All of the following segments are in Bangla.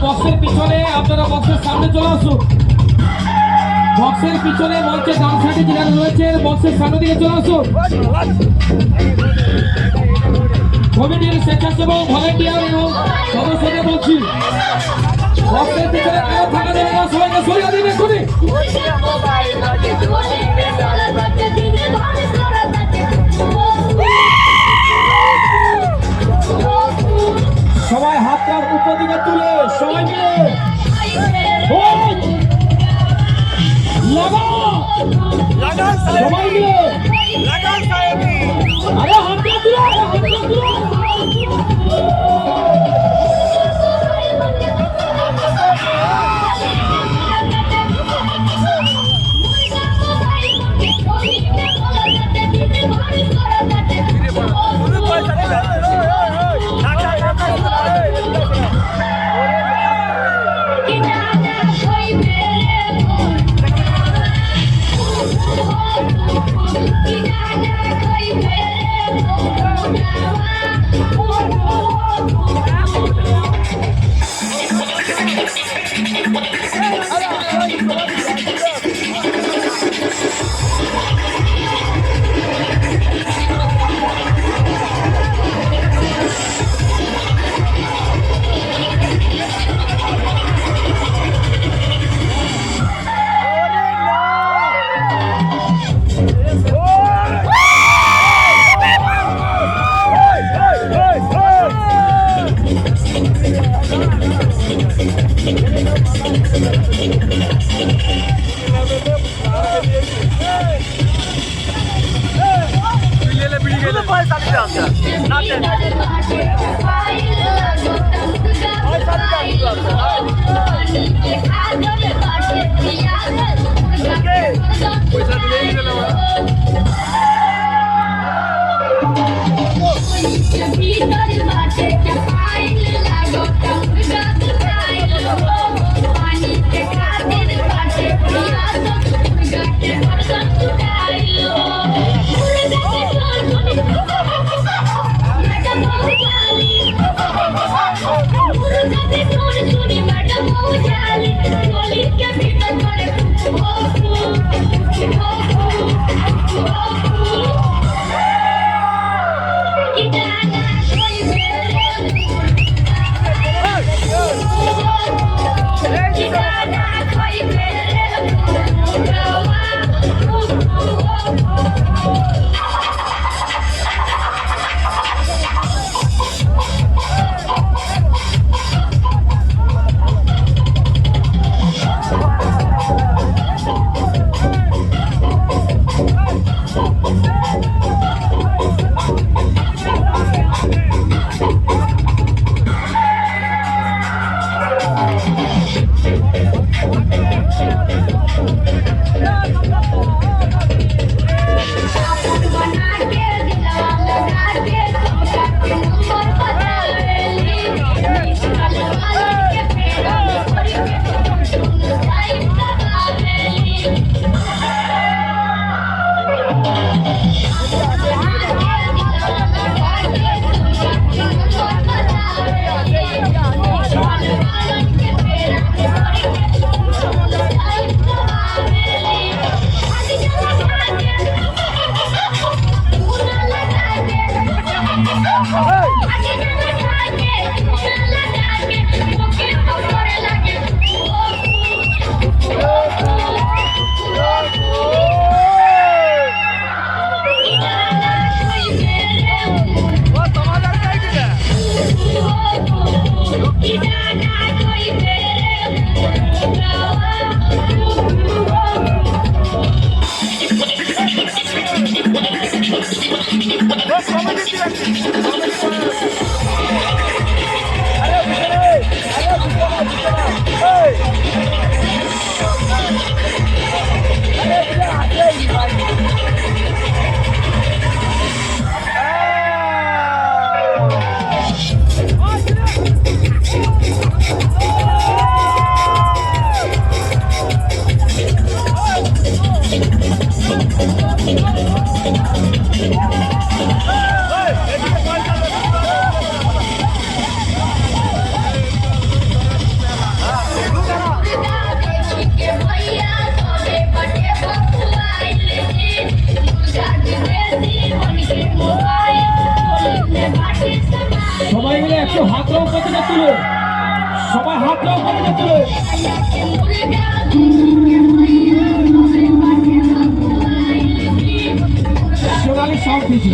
বক্সের পিছনে, আপনারা বক্সের সামনে চলে আসুন। বক্সের পিছনে মঞ্চের ডান সাইডে যারা রয়েছে বক্সের সামনে দিকে চলে আসুন। কমিটির স্বেচ্ছাসেবক ভলেন্টিয়ার এবং সদস্যদের বলছি বক্সের পিছনে কেউ থাকা যাবে না, সবাইকে সরিয়ে দিন এক্ষুনি। সবাই হাতটা উপর দিকে তুলে সবাই মিলে সবাই মিলে আরে হাতটা তুলে দিকে তুলে সবাই হাতটা উপর দিকে তুলে সোনালি সাউন্ড দিচ্ছি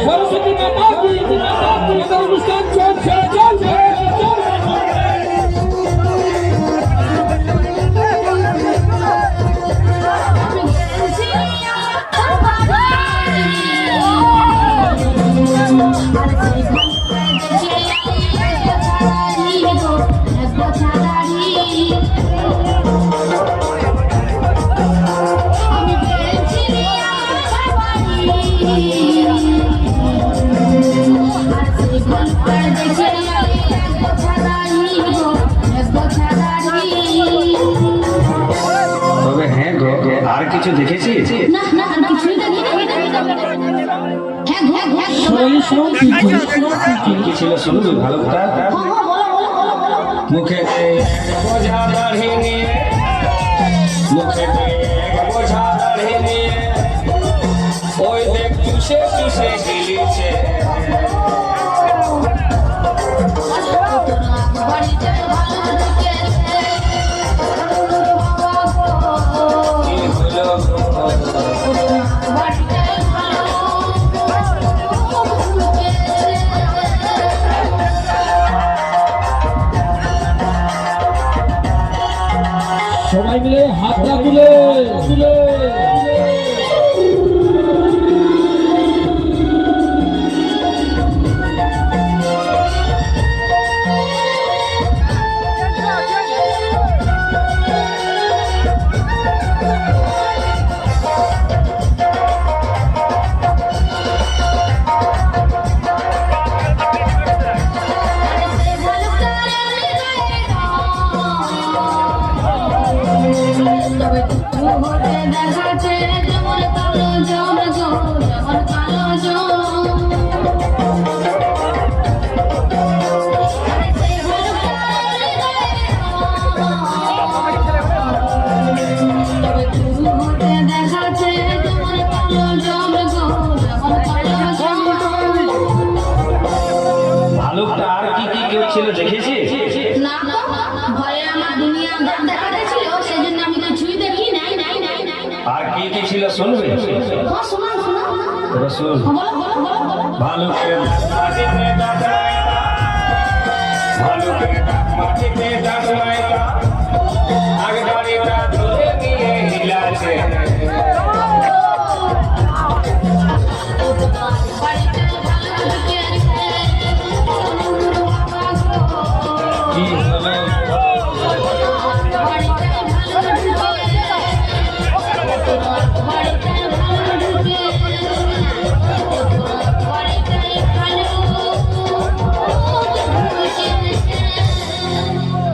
সরস্বতী মাতা অনুষ্ঠান চলছে তবে হ্যাঁ গো আর কিছু দেখেছিস? কি ছিল শুনবি ভালো কথা? মুখে বোঝা দাড়ি নিয়ে ওই দেখ চুষে চুষে গিলিছে সবাই মিলে হাতটা তুলে তুলে ভালুকটা আর কি কি কেউ ছিল দেখেছিস? না তো ভয়ে আমার দুনিয়া দেখা ছিল সেজন্য আমি তো ছুঁই দেখি নাই। আর কি কি ছিল শুনবে? শোনা রসুল বলো বলো বলো বলো ভালুকের মাটিতে ডাকনাইতা ভালুকের মাটিতে ডাকনাইতা আগদারিটা ধরে নিয়ে হিলাছে কি হলো